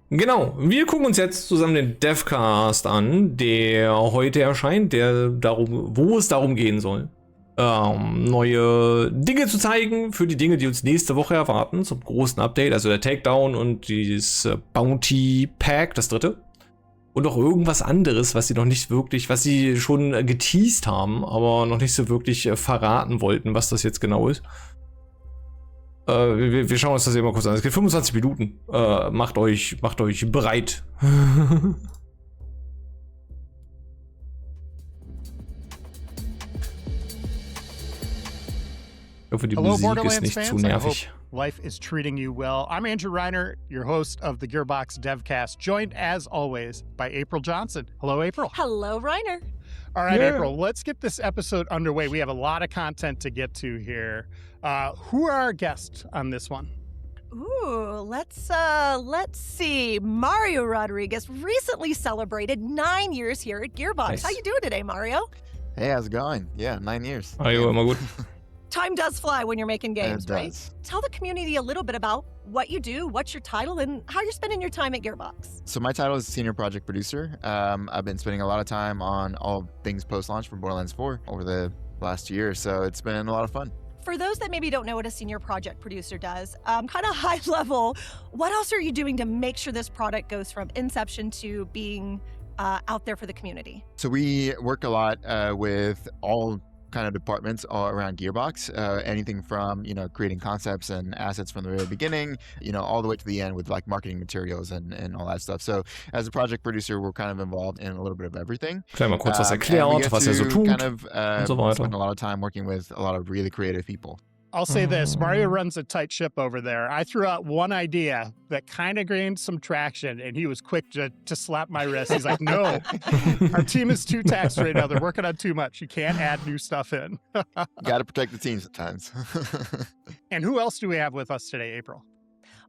Genau, wir gucken uns jetzt zusammen den Devcast an, der heute erscheint, wo es darum gehen soll, neue Dinge zu zeigen für die Dinge, die uns nächste Woche erwarten, zum großen Update, also der Takedown und dieses Bountypack, das dritte. Und auch irgendwas anderes, was sie schon geteased haben, aber noch nicht so wirklich verraten wollten, was das jetzt genau ist. Wir schauen uns das eben mal kurz an. Es geht 25 Minuten. Macht euch bereit. Ich hoffe, die Musik ist nicht zu nervig. Life is treating you well. I'm Andrew Reiner, your host of the Gearbox Devcast, joined as always by April Johnson. Hello, April. Hello, Reiner. All right, yeah. April, let's get this episode underway. We have a lot of content to get to here. Who are our guests on this one? Ooh, let's see. Mario Rodriguez recently celebrated 9 years here at Gearbox. Nice. How you doing today, Mario? Hey, how's it going? Yeah, 9 years. Immer gut. Time does fly when you're making games, it right? Does. Tell the community a little bit about what you do, what's your title, and how you're spending your time at Gearbox. So my title is Senior Project Producer. I've been spending a lot of time on all things post-launch for Borderlands 4 over the last year, so it's been a lot of fun. For those that maybe don't know what a senior project producer does, kind of high level, what else are you doing to make sure this product goes from inception to being out there for the community? So we work a lot with all kind of departments all around Gearbox, anything from, creating concepts and assets from the very beginning, all the way to the end with like marketing materials and all that stuff. So as a project producer, we're kind of involved in a little bit of everything. Vielleicht mal kurz was erklärt, was so tut, kind of und so weiter. Spend a lot of time working with a lot of really creative people. I'll say this, Mario runs a tight ship over there. I threw out one idea that kind of gained some traction, and he was quick to slap my wrist. He's like, no, our team is too taxed right now. They're working on too much. You can't add new stuff in. Got to protect the team sometimes. And who else do we have with us today, April?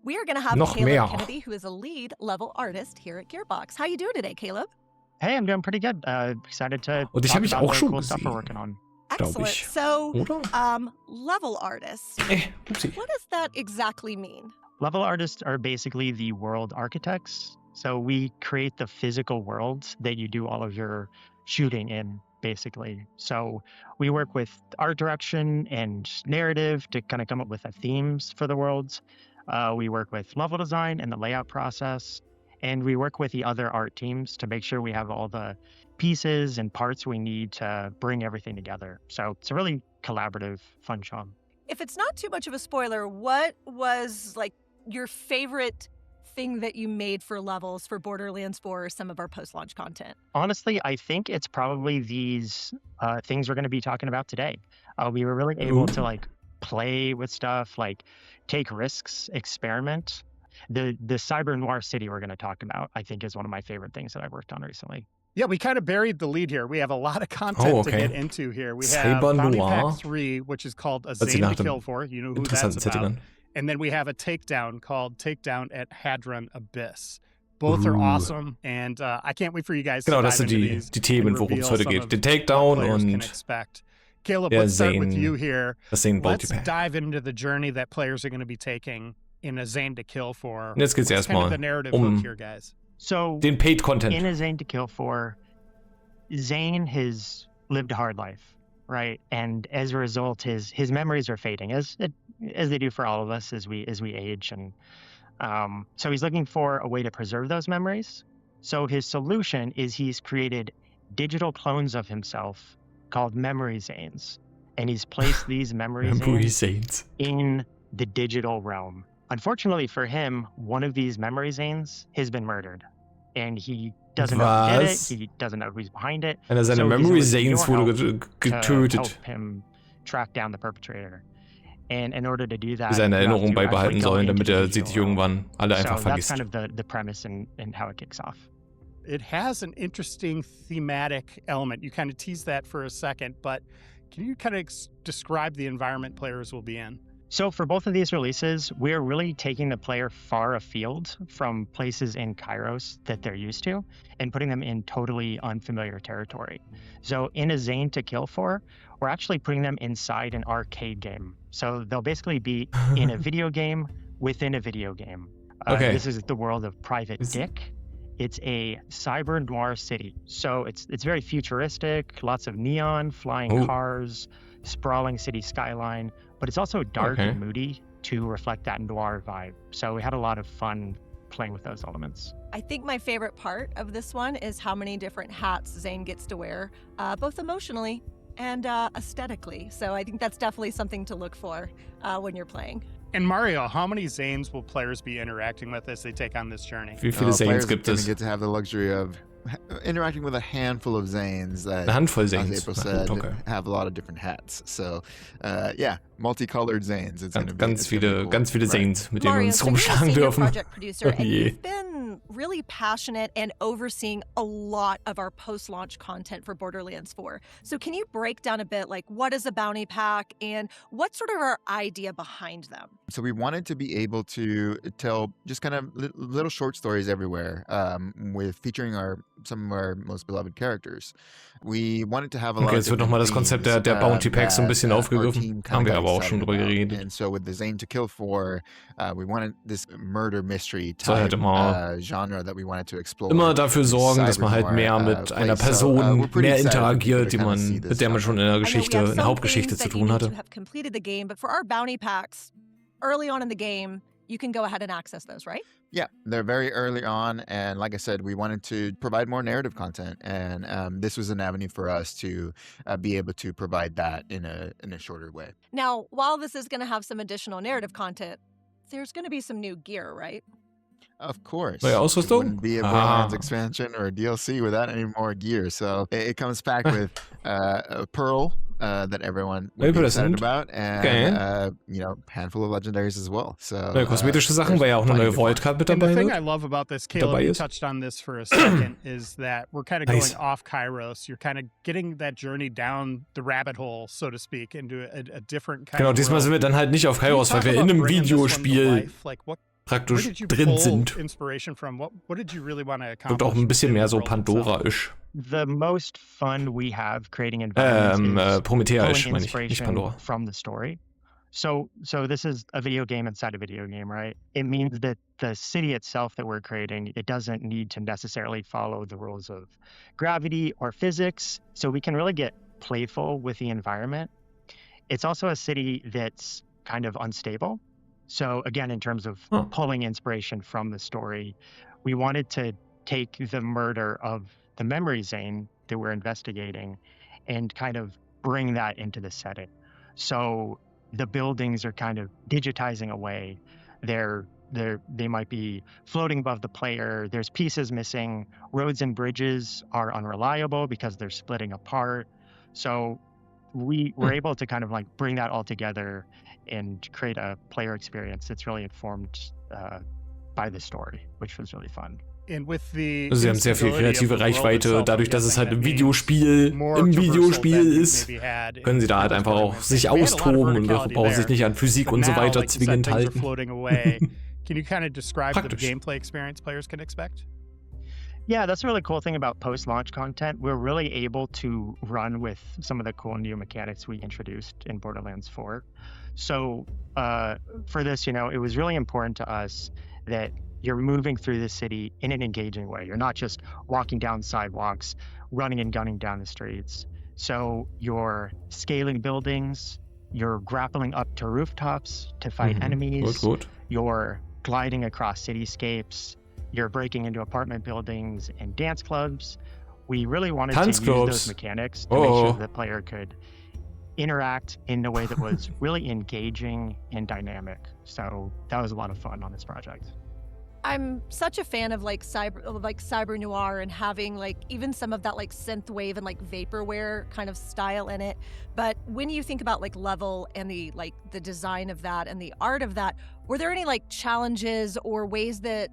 We are going to have Caleb Kennedy, who is a lead level artist here at Gearbox. How you doing today, Caleb? Hey, I'm doing pretty good. Excited to Und ich talk habe mich about auch the schon cool stuff gesehen. we're working on. Excellent. So, Oder? level artists. Oopsie. What does that exactly mean? Level artists are basically the world architects. So we create the physical worlds that you do all of your shooting in, basically. So we work with art direction and narrative to kind of come up with the themes for the worlds. We work with level design and the layout process. And we work with the other art teams to make sure we have all the pieces and parts we need to bring everything together. So it's a really collaborative, fun show. If it's not too much of a spoiler, what was like your favorite thing that you made for levels for Borderlands 4 or some of our post-launch content? Honestly, I think it's probably these things we're going to be talking about today. We were really able to like play with stuff, like take risks, experiment. The cyber noir city we're going to talk about, I think, is one of my favorite things that I've worked on recently. Yeah, we kind of buried the lead here. We have a lot of content to get into here. We have Bountypack 3, which is called A Zane to Kill For. You know who that's about. And then we have a Takedown called Takedown at Hadron Abyss. Both are awesome, and I can't wait for you guys to dive into these. Die Themen, worum es heute geht. Den Takedown und Caleb, let's start with you here. Let's Bountypack. dive into the journey that players are going to be taking in A Zane to Kill For. Jetzt geht's erstmal here, guys? So den Paid Content. In A Zane to Kill For, Zane has lived a hard life, right? And as a result, his memories are fading, as they do for all of us as we age. And so he's looking for a way to preserve those memories. So his solution is he's created digital clones of himself called Memory Zanes, and he's placed these Memory Zanes in the digital realm. Unfortunately for him, one of these Memory Zanes has been murdered, and he doesn't know who did it. He doesn't know who's behind it. Einer seiner Memory Zanes wurde getötet. To help him track down the perpetrator. And in order to do that, seine Erinnerung beibehalten sollen, damit sie sich irgendwann alle einfach vergisst. That's kind of the premise and how it kicks off. It has an interesting thematic element. You kind of teased that for a second, but can you kind of describe the environment players will be in? So for both of these releases, we're really taking the player far afield from places in Kairos that they're used to and putting them in totally unfamiliar territory. So in A Zane to Kill For, we're actually putting them inside an arcade game. So they'll basically be in a video game within a video game. This is the world of Private Dick. It's a cyber noir city. So it's very futuristic, lots of neon, flying cars, sprawling city skyline, but it's also dark and moody to reflect that noir vibe. So we had a lot of fun playing with those elements. I think my favorite part of this one is how many different hats Zane gets to wear, both emotionally and aesthetically. So I think that's definitely something to look for when you're playing. And Mario, how many Zanes will players be interacting with as they take on this journey? Wie viele Zanes gibt es? Get to have the luxury of interacting with a handful of Zanes that, Eine Handvoll Zanes. as April said, have a lot of different hats. So, multicolored Zanes. It's ganz viele Zanes, mit denen wir Mario, uns so you're a rumschlagen senior dürfen. project producer, and you've been really passionate and overseeing a lot of our post-launch content for Borderlands 4. So can you break down a bit, like, what is a Bountypack and what's sort of our idea behind them? So we wanted to be able to tell just kind of little short stories everywhere, with featuring some of our most beloved characters. We wanted to have a lot Jetzt wird nochmal das Konzept der Bountypacks so ein bisschen aufgegriffen. Haben wir aber auch schon drüber geredet. And so with the Zane to Kill for, we wanted this murder mystery type genre that we wanted to explore. Immer dafür sorgen, dass man halt mehr mit einer Person mehr interagiert, mit der man schon in der Geschichte, in der Hauptgeschichte zu tun hatte. Early on in the game, you can go ahead and access those, right? Yeah, they're very early on, and like I said, we wanted to provide more narrative content, and this was an avenue for us to be able to provide that in a shorter way. Now, while this is going to have some additional narrative content, there's going to be some new gear, right? Of course. Neue It Ausrüstung? wouldn't be a Borderlands expansion or a DLC without any more gear. So it comes back with a Pearl that everyone would be excited about, and handful of legendaries as well. So neue kosmetische Sachen, weil ja auch eine neue Void-Card mit And dabei the thing ist. I love about this, Caleb, you touched on this for a second, is that we're kind of going off Kairos. You're kind of getting that journey down the rabbit hole, so to speak, into a different kind Genau, of diesmal world. sind wir dann halt nicht auf Kairos, weil wir in einem Videospiel praktisch drin sind. Inspiration from? What did you really want to Und accomplish? auch ein bisschen mehr so Pandora-isch. The most fun we have creating environments is Prometheus, pulling meine ich, nicht inspiration Pandora. from the story. So this is a video game inside a video game, right? It means that the city itself that we're creating, it doesn't need to necessarily follow the rules of gravity or physics. So we can really get playful with the environment. It's also a city that's kind of unstable. So again, in terms of pulling inspiration from the story, we wanted to take the murder of the memory Zane that we're investigating and kind of bring that into the setting. So the buildings are kind of digitizing away. They might be floating above the player. There's pieces missing. Roads and bridges are unreliable because they're splitting apart. So we were able to kind of like bring that all together and create a player experience that's really informed by the story, which was really fun. And with the Also sie haben sehr viel kreative Reichweite, dadurch, dass es halt ein Videospiel im Videospiel ist, können sie da halt einfach auch sich austoben und brauchen sich nicht an Physik und so weiter zwingend halten. Can you kind of describe the gameplay experience players can expect? Yeah, that's a really cool thing about post-launch content. We're really able to run with some of the cool new mechanics we introduced in Borderlands 4. So for this, it was really important to us that you're moving through the city in an engaging way. You're not just walking down sidewalks, running and gunning down the streets. So you're scaling buildings, you're grappling up to rooftops to fight enemies, you're gliding across cityscapes, you're breaking into apartment buildings and dance clubs. We really wanted to use those mechanics to make sure the player could interact in a way that was really engaging and dynamic. So that was a lot of fun on this project. I'm such a fan of cyber noir and having even some of that synthwave and vaporware kind of style in it. But when you think about level and the design of that and the art of that, were there any challenges or ways that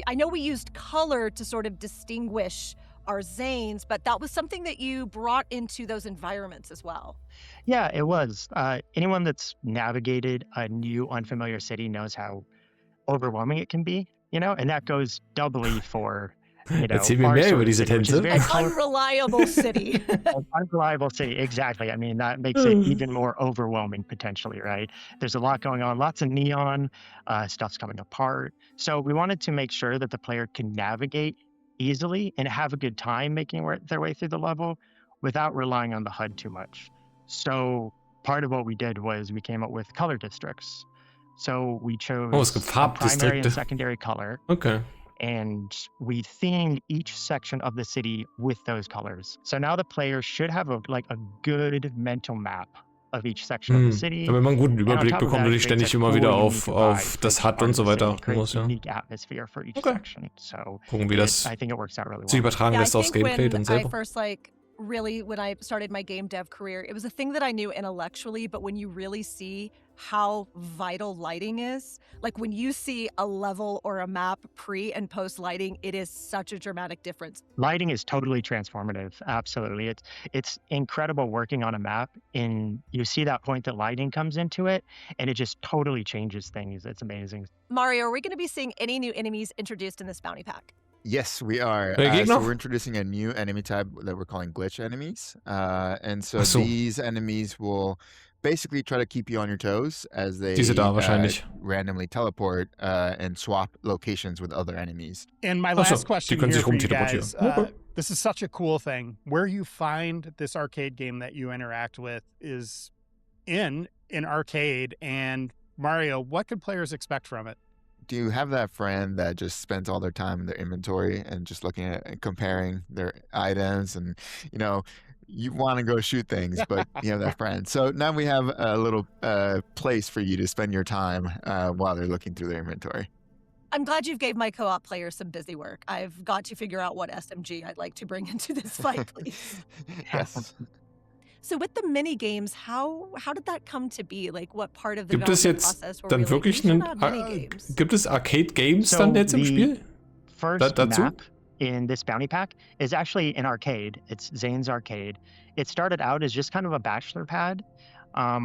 I know we used color to sort of distinguish our Zanes, but that was something that you brought into those environments as well. Yeah, it was. Anyone that's navigated a new unfamiliar city knows how overwhelming it can be, and that goes doubly for Erzähl mir mehr über diese Tänze. An unreliable city. An unreliable city, exactly. I mean, that makes it even more overwhelming potentially, right? There's a lot going on, lots of neon, stuff's coming apart. So we wanted to make sure that the player can navigate easily and have a good time making their way through the level without relying on the HUD too much. So part of what we did was we came up with color districts. So we chose a primary and secondary color. Okay. And we themed each section of the city with those colors. So now the player should have a good mental map of each section of the city. Damit man einen guten Überblick bekommt und nicht ständig immer wieder auf das HUD und so weiter achten muss, ja. Okay. Gucken, wie das sich übertragen lässt aufs Gameplay dann selber. Really, when I started my game dev career, it was a thing that I knew intellectually, but when you really see how vital lighting is, like when you see a level or a map pre and post lighting, it is such a dramatic difference. Lighting is totally transformative. Absolutely. It's incredible working on a map, and you see that point that lighting comes into it, and it just totally changes things. It's amazing. Mario, are we going to be seeing any new enemies introduced in this bounty pack? Yes, we are. So we're introducing a new enemy type that we're calling glitch enemies. And so these enemies will basically try to keep you on your toes as they randomly teleport and swap locations with other enemies. And my last question here for you guys, this is such a cool thing. Where you find this arcade game that you interact with is in an arcade. And Mario, what could players expect from it? Do you have that friend that just spends all their time in their inventory and just looking at and comparing their items, and you want to go shoot things, but you have that friend. So now we have a little place for you to spend your time while they're looking through their inventory. I'm glad you've gave my co-op players some busy work. I've got to figure out what SMG I'd like to bring into this fight, please. Yes. So with the mini games, how did that come to be? Like, what part of the Gibt es jetzt dann wirklich gibt es Arcade Games dann jetzt im Spiel? First map in this bounty pack is actually an arcade. It's Zane's Arcade. It started out as just kind of a bachelor pad.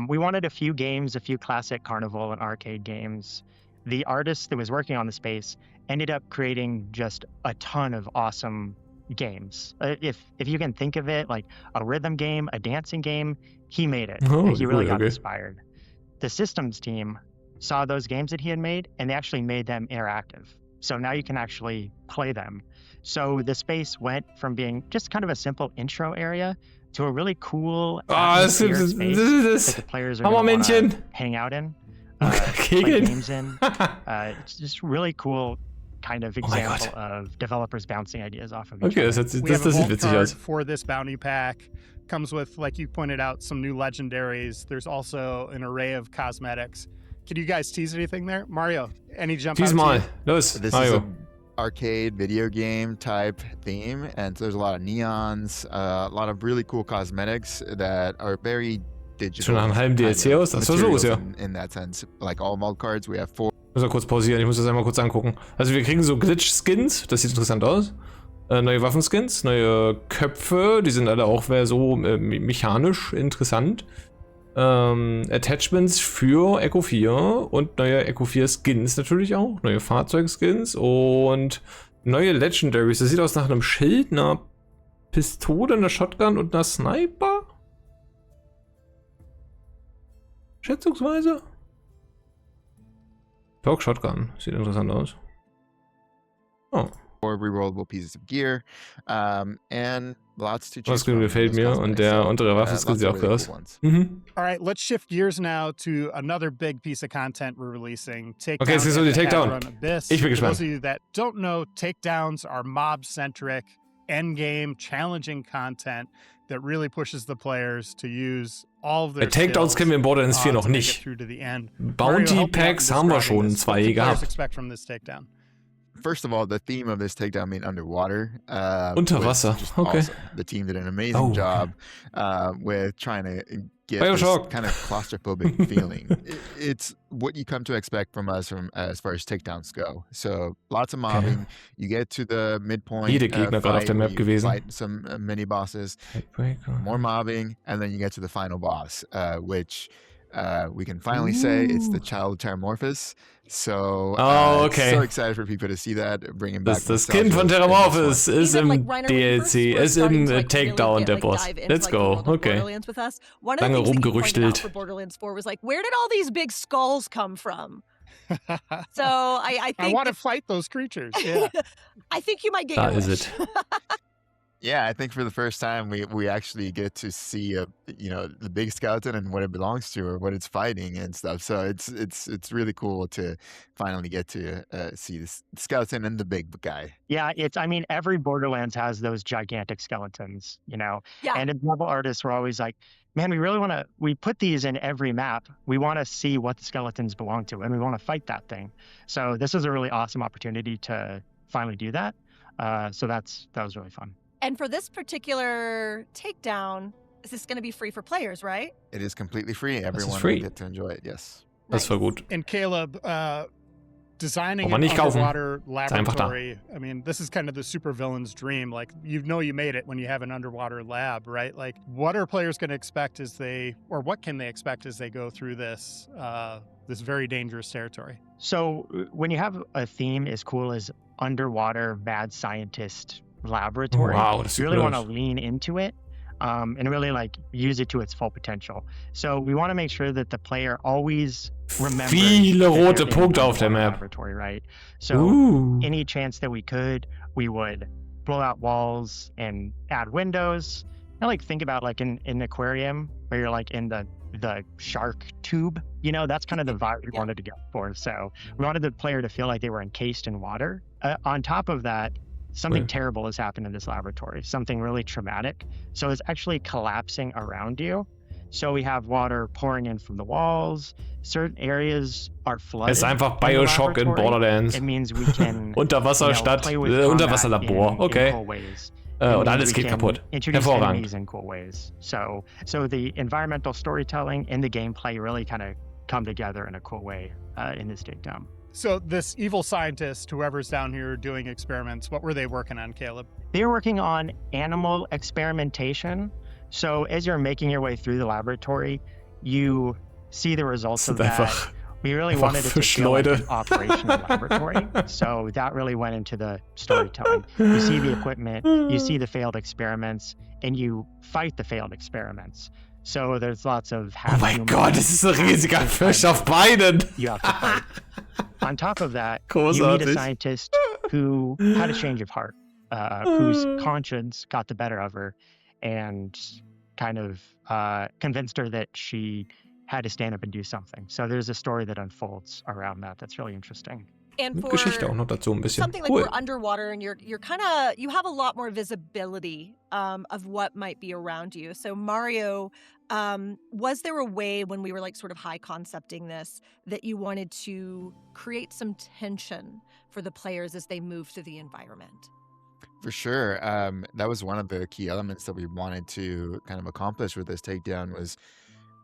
We wanted a few games, a few classic carnival and arcade games. The artist that was working on the space ended up creating just a ton of awesome games. If you can think of it like a rhythm game, a dancing game, he made it. He really got inspired. The systems team saw those games that he had made, and they actually made them interactive. So now you can actually play them. So the space went from being just kind of a simple intro area to a really cool space that the players are going to hang out in, play games in. It's just really cool kind of example of developers bouncing ideas off of each other. We have a vault card for this bounty pack. Comes with, like you pointed out, some new legendaries. There's also an array of cosmetics. Can you guys tease anything there? Mario, any jump out? Mal. Los, this is an arcade video game type theme, and so there's a lot of neons, a lot of really cool cosmetics that are very digital. Schon nach einem halben DLC aus? Das war so, ja. In that sense, like all mod cards, we have 4. Ich muss mal kurz pausieren, ich muss das einmal kurz angucken. Also wir kriegen so Glitch-Skins, das sieht interessant aus. Neue Waffenskins, neue Köpfe, die sind alle auch so mechanisch interessant. Attachments für Echo 4 und neue Echo 4 Skins natürlich auch. Neue Fahrzeugskins und neue Legendaries. Das sieht aus nach einem Schild, einer Pistole, einer Shotgun und einer Sniper. Schätzungsweise. Talk Shotgun. Sieht interessant aus. Oh. 4 rerollable pieces of gear, and lots to choose Das gefällt mir und der untere Waffenskill sieht auch krass. All right, let's shift gears now to another big piece of content we're releasing. Okay, jetzt ist so die Takedown. Ich bin gespannt. For those of you that don't know, Takedowns are mob-centric, endgame, challenging content that really pushes the players to use all of their Takedowns kennen wir in Borderlands 4 noch nicht. Bountypacks haben wir schon 2 gehabt. First of all, the theme of this takedown being underwater. Unter Wasser, okay. Awesome. The team did an amazing job with trying to get this kind of claustrophobic feeling. It's what you come to expect from us as far as takedowns go. So lots of mobbing. You get to the midpoint. Jede Gegner gerade auf der Map gewesen. Fight some mini bosses. More mobbing, and then you get to the final boss, which we can finally say it's the Child Terramorphous. So, okay. So excited for people to see that, bringing back das Kind von Terramorphous ist im DLC, ist im Takedown der Boss. Let's go, okay. Lange rumgerüchtelt. For Borderlands 4 was like, where did all these big skulls come from? So I think I want to fight those creatures. Yeah. I think you might get your wish. Yeah, I think for the first time we actually get to see the big skeleton and what it belongs to or what it's fighting and stuff. So it's really cool to finally get to see this skeleton and the big guy. Yeah, every Borderlands has those gigantic skeletons, Yeah. And as level artists, we're always like, man, we put these in every map. We want to see what the skeletons belong to, and we want to fight that thing. So this is a really awesome opportunity to finally do that. So that was really fun. And for this particular takedown, is this going to be free for players, right? It is completely free. Everyone will get to enjoy it, yes. Das war gut. And Caleb, designing an underwater laboratory, I mean, this is kind of the supervillain's dream. Like, you made it when you have an underwater lab, right? Like, what are players going to expect what can they expect as they go through this very dangerous territory? So when you have a theme as cool as underwater mad scientist laboratory, you really want to lean into it and really use it to its full potential. So we want to make sure that the player always remembers viele rote Punkte auf der Map. Laboratory, right? So any chance that we could, we would blow out walls and add windows. And think about in an aquarium where you're in the shark tube, that's kind of the vibe we wanted to go for. So we wanted the player to feel like they were encased in water. On top of that, something terrible has happened in this laboratory, something really traumatic. So it's actually collapsing around you. So we have water pouring in from the walls. Certain areas are flooded. Es ist einfach Bioshock in Borderlands. It means we can Unterwasserstadt, Unterwasserlabor, okay. Und alles geht kaputt. Hervorragend. In cool ways. So the environmental storytelling and the gameplay really kind of come together in a cool way in this takedown. So this evil scientist, whoever's down here doing experiments, what were they working on, Caleb? They were working on animal experimentation. So as you're making your way through the laboratory, you see the results of that. We really wanted it to feel like an operational laboratory. So that really went into the storytelling. You see the equipment, you see the failed experiments, and you fight the failed experiments. So there's lots of oh mein Gott, das ist ein riesiger Fisch auf Beinen. You have to fight. On top of that, you meet a scientist who had a change of heart, whose conscience got the better of her and kind of convinced her that she had to stand up and do something. So there's a story that unfolds around that that's really interesting. And for Geschichte auch noch dazu ein bisschen. Something like we're underwater and you're kind of, you have a lot more visibility of what might be around you. So Mario, was there a way when we were sort of high concepting this that you wanted to create some tension for the players as they move through the environment? For sure. That was one of the key elements that we wanted to kind of accomplish with this takedown was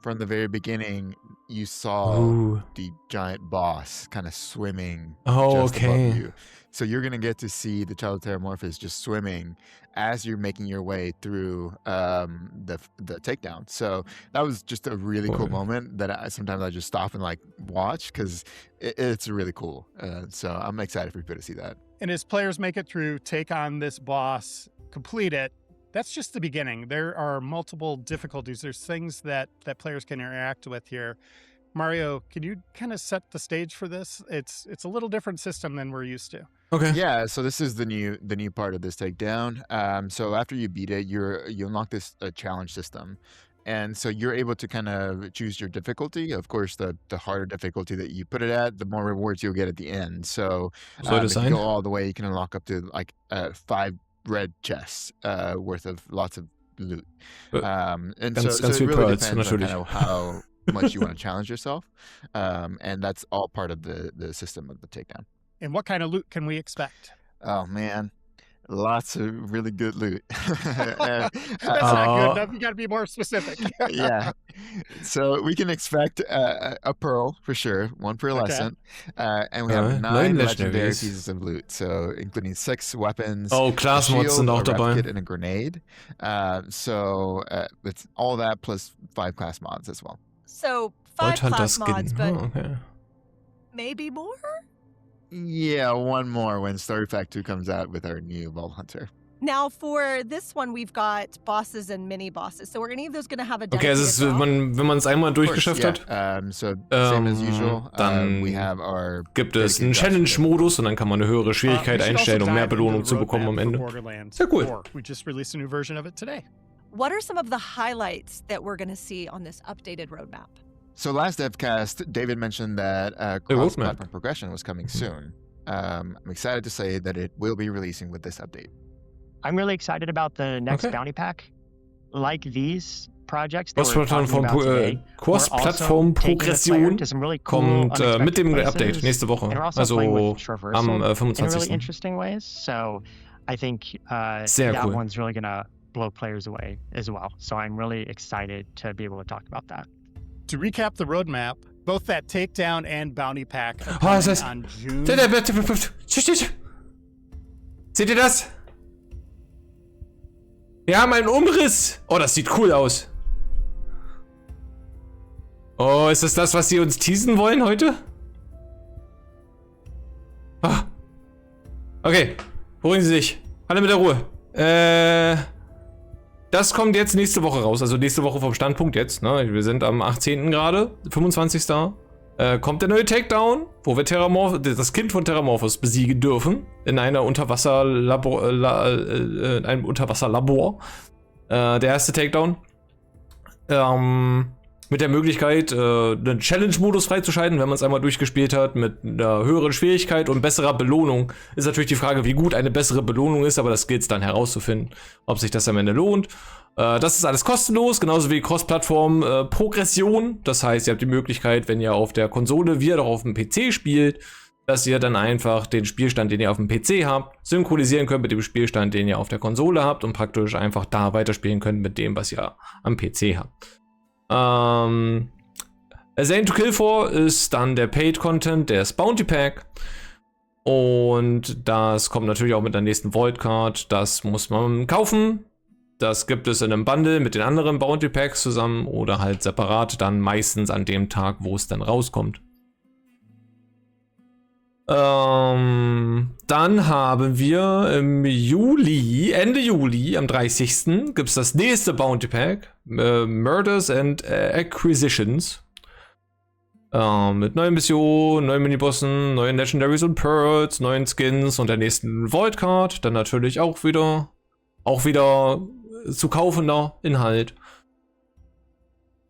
from the very beginning, you saw the giant boss kind of swimming just above you. So you're going to get to see the Child Terramorphous just swimming as you're making your way through the takedown. So that was just a really cool moment that sometimes I just stop and watch because it's really cool. So I'm excited for people to see that. And as players make it through, take on this boss, complete it, that's just the beginning. There are multiple difficulties. There's things that players can interact with here. Mario, can you kind of set the stage for this? It's a little different system than we're used to. Okay. Yeah, so this is the new part of this takedown. So after you beat it, you unlock this challenge system. And so you're able to kind of choose your difficulty. Of course, the harder difficulty that you put it at, the more rewards you'll get at the end. So if you go all the way, you can unlock up to 5 red chests worth of lots of loot. And so it really depends on kind of how much you want to challenge yourself. And that's all part of the system of the takedown. And what kind of loot can we expect? Oh, man. Lots of really good loot. That's not good enough. You got to be more specific. Yeah. So we can expect a pearl for sure, 1 per lesson. And we have 9 legendary pieces of loot. So including 6 weapons, class mods sind auch dabei. And a grenade. So it's all that plus 5 class mods as well. So 5 class mods, but okay. maybe more? Yeah, one more when Story Pack 2 comes out with our new Vault Hunter. Now, for this one, we've got bosses and mini-bosses. So are any of those going to have a Okay, also ist, wenn man es einmal durchgeschafft hat, so same as usual, dann we have our gibt es einen Challenge-Modus und dann kann man eine höhere Schwierigkeit einstellen, um mehr Belohnung zu bekommen am Ende. Sehr cool. We just released a new version of it today. What are some of the highlights that we're going to see on this updated roadmap? So last Devcast, David mentioned that cross-platform progression was coming soon. I'm excited to say that it will be releasing with this update. I'm really excited about the next Bounty Pack. Like these projects that Cross-Plattform-Progression kommt mit dem Update nächste Woche. Also am 25. In really interesting ways. So I think that one's really gonna blow players away as well. So I'm really excited to be able to talk about that. To recap the roadmap, both that Takedown and Bounty Pack are coming on June. Seht ihr das? Wir haben einen Umriss. Oh, das sieht cool aus. Oh, ist das, was sie uns teasen wollen heute? Ah. Okay, beruhigen Sie sich. Alle mit der Ruhe. Das kommt jetzt nächste Woche raus. Also nächste Woche vom Standpunkt jetzt. Ne? Wir sind am 18. gerade, 25. Kommt der neue Takedown, wo wir das Kind von Terramorphos besiegen dürfen. In einer einem Unterwasserlabor. Der erste Takedown. Mit der Möglichkeit, einen Challenge-Modus freizuschalten, wenn man es einmal durchgespielt hat, mit einer höheren Schwierigkeit und besserer Belohnung. Ist natürlich die Frage, wie gut eine bessere Belohnung ist, aber das gilt es dann herauszufinden, ob sich das am Ende lohnt. Das ist alles kostenlos, genauso wie Cross-Plattform-Progression. Das heißt, ihr habt die Möglichkeit, wenn ihr auf der Konsole wie auch auf dem PC spielt, dass ihr dann einfach den Spielstand, den ihr auf dem PC habt, synchronisieren könnt mit dem Spielstand, den ihr auf der Konsole habt und praktisch einfach da weiterspielen könnt mit dem, was ihr am PC habt. A Zane to Kill for ist dann der Paid-Content, der Bountypack. Und das kommt natürlich auch mit der nächsten Vault-Card. Das muss man kaufen. Das gibt es in einem Bundle mit den anderen Bounty-Packs zusammen oder halt separat, dann meistens an dem Tag, wo es dann rauskommt. Dann haben wir im Juli, Ende Juli, am 30. gibt es das nächste Bounty Pack, Murders and Acquisitions. Mit neuen Missionen, neuen Minibossen, neuen Legendaries und Pearls, neuen Skins und der nächsten Vault Card. Dann natürlich auch wieder zu kaufender Inhalt.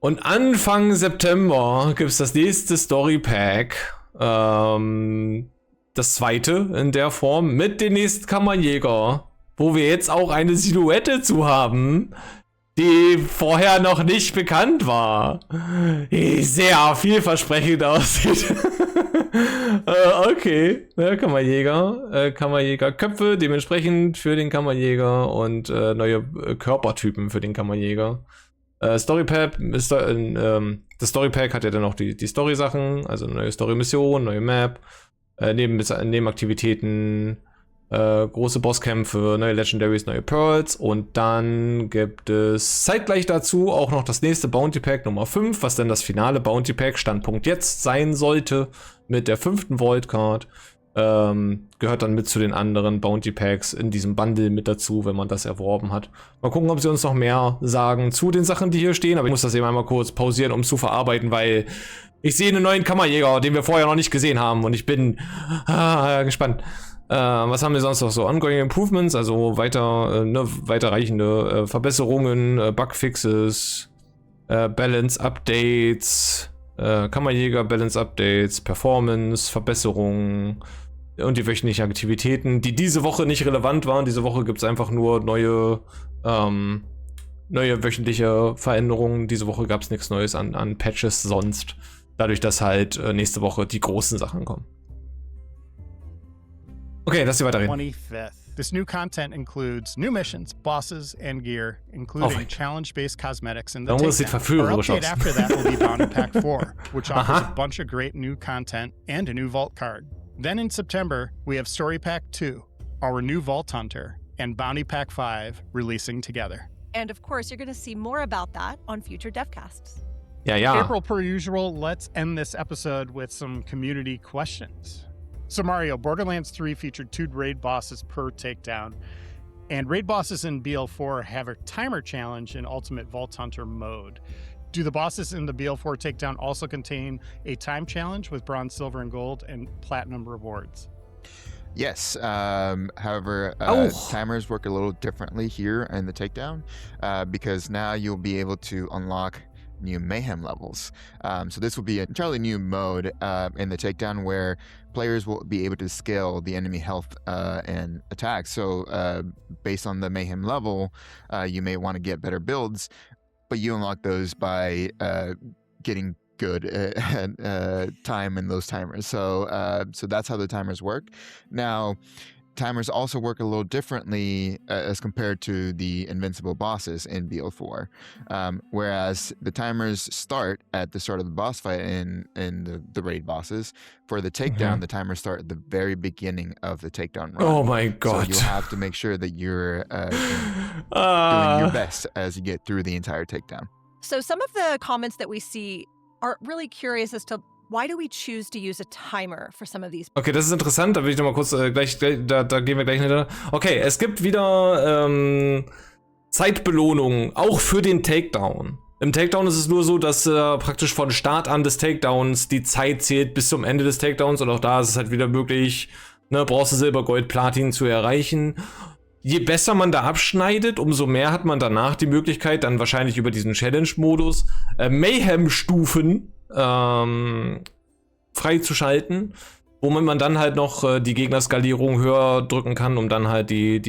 Und Anfang September gibt es das nächste Story Pack. Das zweite in der Form mit dem nächsten Kammerjäger, wo wir jetzt auch eine Silhouette zu haben, die vorher noch nicht bekannt war, die sehr vielversprechend aussieht. Okay, ja, Kammerjägerköpfe dementsprechend für den Kammerjäger und neue Körpertypen für den Kammerjäger. Das Storypack hat ja dann auch die Story-Sachen, also neue Story-Mission, neue Map, Nebenaktivitäten, große Bosskämpfe, neue Legendaries, neue Pearls und dann gibt es zeitgleich dazu auch noch das nächste Bounty Pack Nummer 5, was dann das finale Bounty Pack Standpunkt jetzt sein sollte mit der 5. Vault Card. Gehört dann mit zu den anderen Bounty Packs in diesem Bundle mit dazu, wenn man das erworben hat. Mal gucken, ob sie uns noch mehr sagen zu den Sachen, die hier stehen, aber ich muss das eben einmal kurz pausieren, um zu verarbeiten, weil ich sehe einen neuen Kammerjäger, den wir vorher noch nicht gesehen haben und ich bin gespannt. Was haben wir sonst noch so? Ongoing Improvements, also weiterreichende Verbesserungen, Bugfixes, Balance Updates, Kammerjäger Balance Updates, Performance, Verbesserungen und die wöchentlichen Aktivitäten, die diese Woche nicht relevant waren. Diese Woche gibt es einfach nur neue wöchentliche Veränderungen. Diese Woche gab es nichts Neues an Patches sonst. Dadurch, dass halt nächste Woche die großen Sachen kommen. Okay, lass sie weiterreden. 25th. This new content includes new missions, bosses, and gear, including challenge-based cosmetics in the Takedown. Our update after that will be Bounty Pack 4, which offers a bunch of great new content and a new vault card. Then in September, we have Story Pack 2, our new Vault Hunter, and Bounty Pack 5 releasing together. And of course, you're going to see more about that on future Devcasts. Ja. April, per usual, let's end this episode with some community questions. So Mario, Borderlands 3 featured 2 raid bosses per takedown. And raid bosses in BL4 have a timer challenge in Ultimate Vault Hunter mode. Do the bosses in the BL4 takedown also contain a time challenge with bronze, silver, and gold and platinum rewards? Yes. However, timers work a little differently here in the takedown because now you'll be able to unlock new mayhem levels. So this will be an entirely new mode in the takedown where players will be able to scale the enemy health and attacks. So based on the mayhem level, you may want to get better builds, but you unlock those by getting good time in those timers. So that's how the timers work. Now, timers also work a little differently as compared to the invincible bosses in BL4. Whereas the timers start at the start of the boss fight in the raid bosses. For the takedown, the timers start at the very beginning of the takedown run. Oh my god. So you'll have to make sure that you're doing your best as you get through the entire takedown. So some of the comments that we see are really curious as to why do we choose to use a timer for some of these? Okay, das ist interessant, da will ich nochmal kurz, da gehen wir gleich hinter. Okay, es gibt wieder Zeitbelohnungen, auch für den Takedown. Im Takedown ist es nur so, dass praktisch von Start an des Takedowns die Zeit zählt bis zum Ende des Takedowns und auch da ist es halt wieder möglich, Bronze, Silber, Gold, Platin zu erreichen. Je besser man da abschneidet, umso mehr hat man danach die Möglichkeit, dann wahrscheinlich über diesen Challenge-Modus Mayhem-Stufen freizuschalten, womit man dann halt noch die Gegnerskalierung höher drücken kann, um dann halt die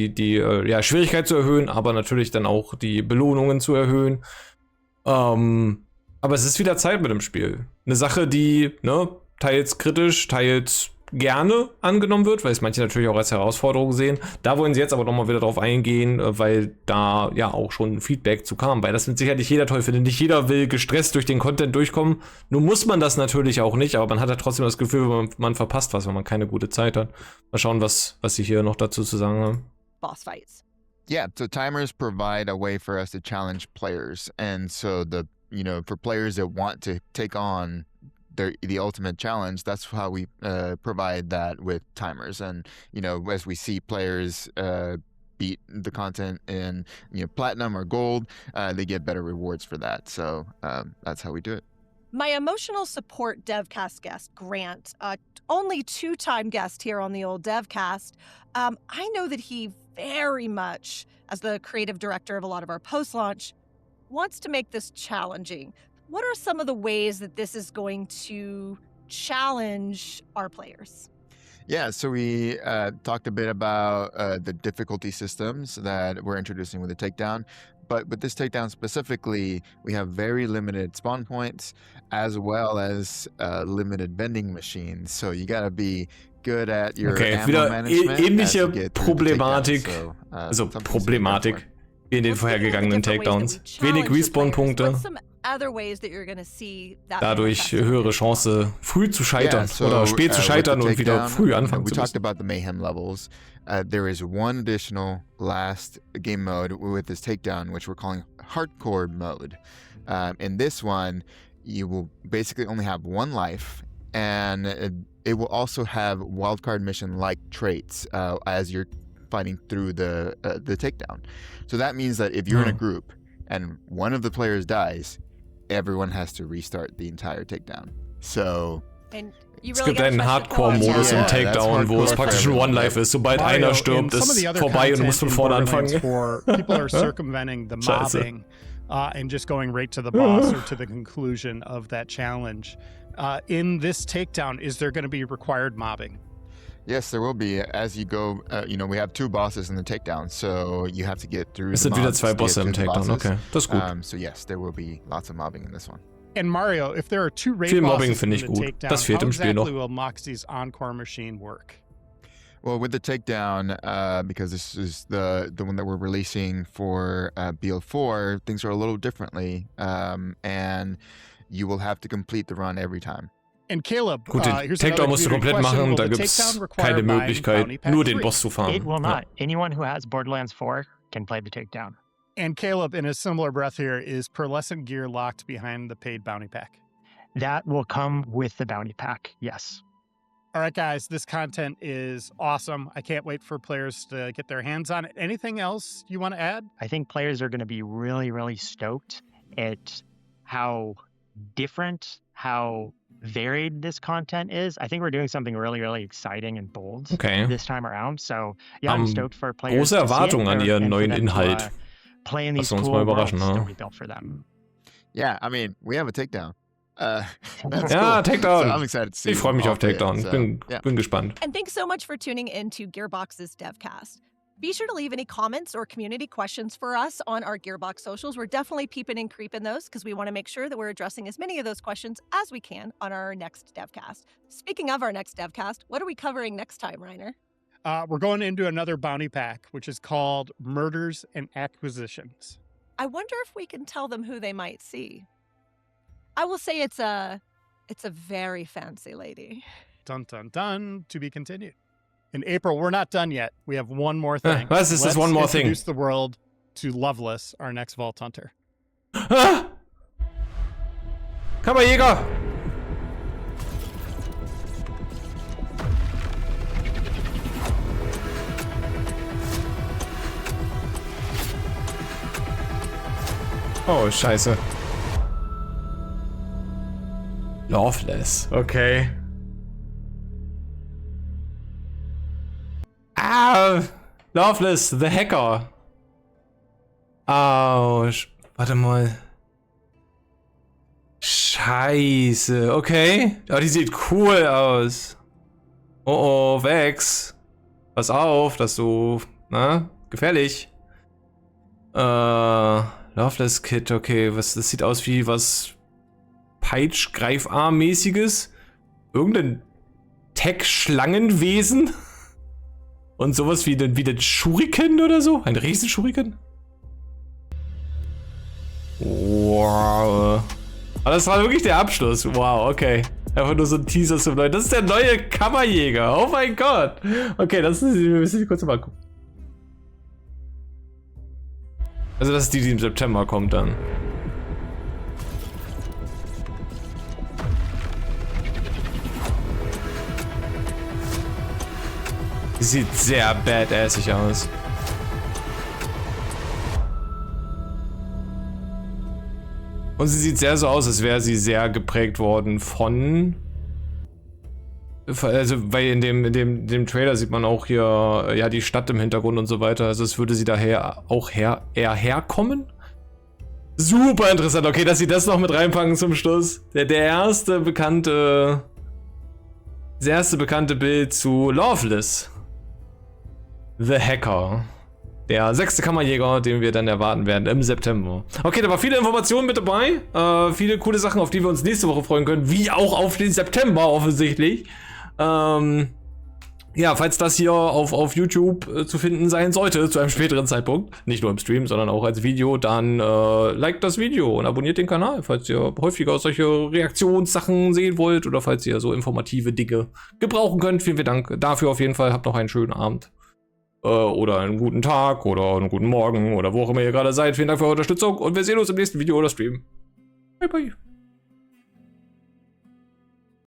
Schwierigkeit zu erhöhen, aber natürlich dann auch die Belohnungen zu erhöhen. Aber es ist wieder Zeit mit dem Spiel. Eine Sache, die teils kritisch, teils gerne angenommen wird, weil es manche natürlich auch als Herausforderung sehen. Da wollen sie jetzt aber nochmal wieder drauf eingehen, weil da ja auch schon Feedback zu kam, weil das mit Sicherheit nicht jeder toll findet. Nicht jeder will gestresst durch den Content durchkommen. Nun muss man das natürlich auch nicht, aber man hat ja trotzdem das Gefühl, man verpasst was, wenn man keine gute Zeit hat. Mal schauen, was sie hier noch dazu zu sagen haben. Boss fights. Yeah, so timers provide a way for us to challenge players. And so for players that want to take on the ultimate challenge, that's how we provide that with timers. And as we see players beat the content in platinum or gold, they get better rewards for that. So that's how we do it. My emotional support Devcast guest, Grant, only 2-time guest here on the old Devcast, I know that he very much, as the creative director of a lot of our post-launch, wants to make this challenging. What are some of the ways that this is going to challenge our players? Yeah, so we talked a bit about the difficulty systems that we're introducing with the takedown. But with this takedown specifically, we have very limited spawn points as well as limited vending machines. So you got to be good at your ammo management. Ähnliche Problematik, Problematik wie in den vorhergegangenen Takedowns. Wenig Respawn-Punkte. Dadurch höhere Chance, früh zu scheitern oder spät zu scheitern und wieder früh anfangen zu müssen. We talked about the mayhem levels. There is one additional last game mode with this takedown, which we're calling hardcore mode. In this one, you will basically only have one life, and it will also have wildcard mission-like traits as you're fighting through the takedown. So that means that if you're in a group and one of the players dies, everyone has to restart the entire takedown. So es gibt einen Hardcore-Modus im Takedown, wo es praktisch ein One-Life ist. Sobald einer stirbt, ist vorbei und du musst von vorne anfangen. People are circumventing the mobbing and just going right to the boss or to the conclusion of that challenge. In this takedown, is there going to be required mobbing? Yes, there will be. As you go, we have 2 bosses in the takedown, so you have to get through. Es sind wieder 2 Bosse im Takedown, okay. Das ist gut. So yes, there will be lots of mobbing in this one. And Mario, if there are 2 raid Viel Mobbing bosses finde in ich the gut. takedown, Das fehlt how im Spiel noch. exactly will Moxie's encore machine work? Well, with the takedown, because this is the one that we're releasing for BL4, things are a little differently, and you will have to complete the run every time. And Caleb, Gut, den Takedown musst du komplett machen, da gibt es keine Möglichkeit, nur den Boss zu fahren. It will not. Anyone who has Borderlands 4 can play the takedown. And Caleb, in a similar breath here, is pearlescent gear locked behind the paid bounty pack? That will come with the bounty pack, yes. All right, guys, this content is awesome. I can't wait for players to get their hands on it. Anything else you want to add? I think players are going to be really, really stoked at how different, how varied this content is. I think we're doing something really, really exciting and bold this time around. So, yeah, I'm stoked for players große Erwartungen an ihren neuen Inhalt. Play in these cool worlds that we built for them. Yeah, I mean, we have a takedown. Ja, cool. Takedown. So I'm excited to see. Ich freue mich auf Takedown. Bin gespannt. And thanks so much for tuning in to Gearbox's Devcast. Be sure to leave any comments or community questions for us on our Gearbox socials. We're definitely peeping and creeping those because we want to make sure that we're addressing as many of those questions as we can on our next Devcast. Speaking of our next Devcast, what are we covering next time, Reiner? We're going into another bounty pack, which is called Murders and Acquisitions. I wonder if we can tell them who they might see. I will say it's a very fancy lady. Dun, dun, dun. To be continued. In April, we're not done yet. We have one more thing. Was ist das one more thing? Let's introduce the world to Loveless, our next Vault Hunter. Kammerjäger! Oh, scheiße. Loveless, okay. Loveless The Hacker. Warte mal. Scheiße, okay. Ja, die sieht cool aus. Oh, Vex. Pass auf, dass du... Na, gefährlich. Loveless Kit, okay. Das sieht aus wie was... Peitsch-Greifarm-mäßiges. Irgendein Tech-Schlangenwesen. Und sowas wie den Shuriken oder so? Ein Riesen-Shuriken? Wow. Aber das war wirklich der Abschluss. Wow, okay. Einfach nur so ein Teaser zum neuen. Das ist der neue Kammerjäger. Oh mein Gott. Okay, das müssen wir kurz mal gucken. Also das ist die im September kommt dann. Sieht sehr badassig aus. Und sie sieht sehr so aus, als wäre sie sehr geprägt worden von... Also, weil in dem Trailer sieht man auch hier, ja, die Stadt im Hintergrund und so weiter. Also, es würde sie daher auch eher herkommen. Super interessant. Okay, dass sie das noch mit reinpacken zum Schluss. Das erste bekannte Bild zu Loveless The Hacker. Der 6. Kammerjäger, den wir dann erwarten werden im September. Okay, da war viele Informationen mit dabei. Viele coole Sachen, auf die wir uns nächste Woche freuen können. Wie auch auf den September offensichtlich. Ja, falls das hier auf YouTube zu finden sein sollte, zu einem späteren Zeitpunkt, nicht nur im Stream, sondern auch als Video, dann liked das Video und abonniert den Kanal, falls ihr häufiger solche Reaktionssachen sehen wollt oder falls ihr so informative Dinge gebrauchen könnt. Vielen Dank dafür auf jeden Fall. Habt noch einen schönen Abend. Oder einen guten Tag oder einen guten Morgen oder wo auch immer ihr gerade seid. Vielen Dank für eure Unterstützung und wir sehen uns im nächsten Video oder Stream. Bye bye.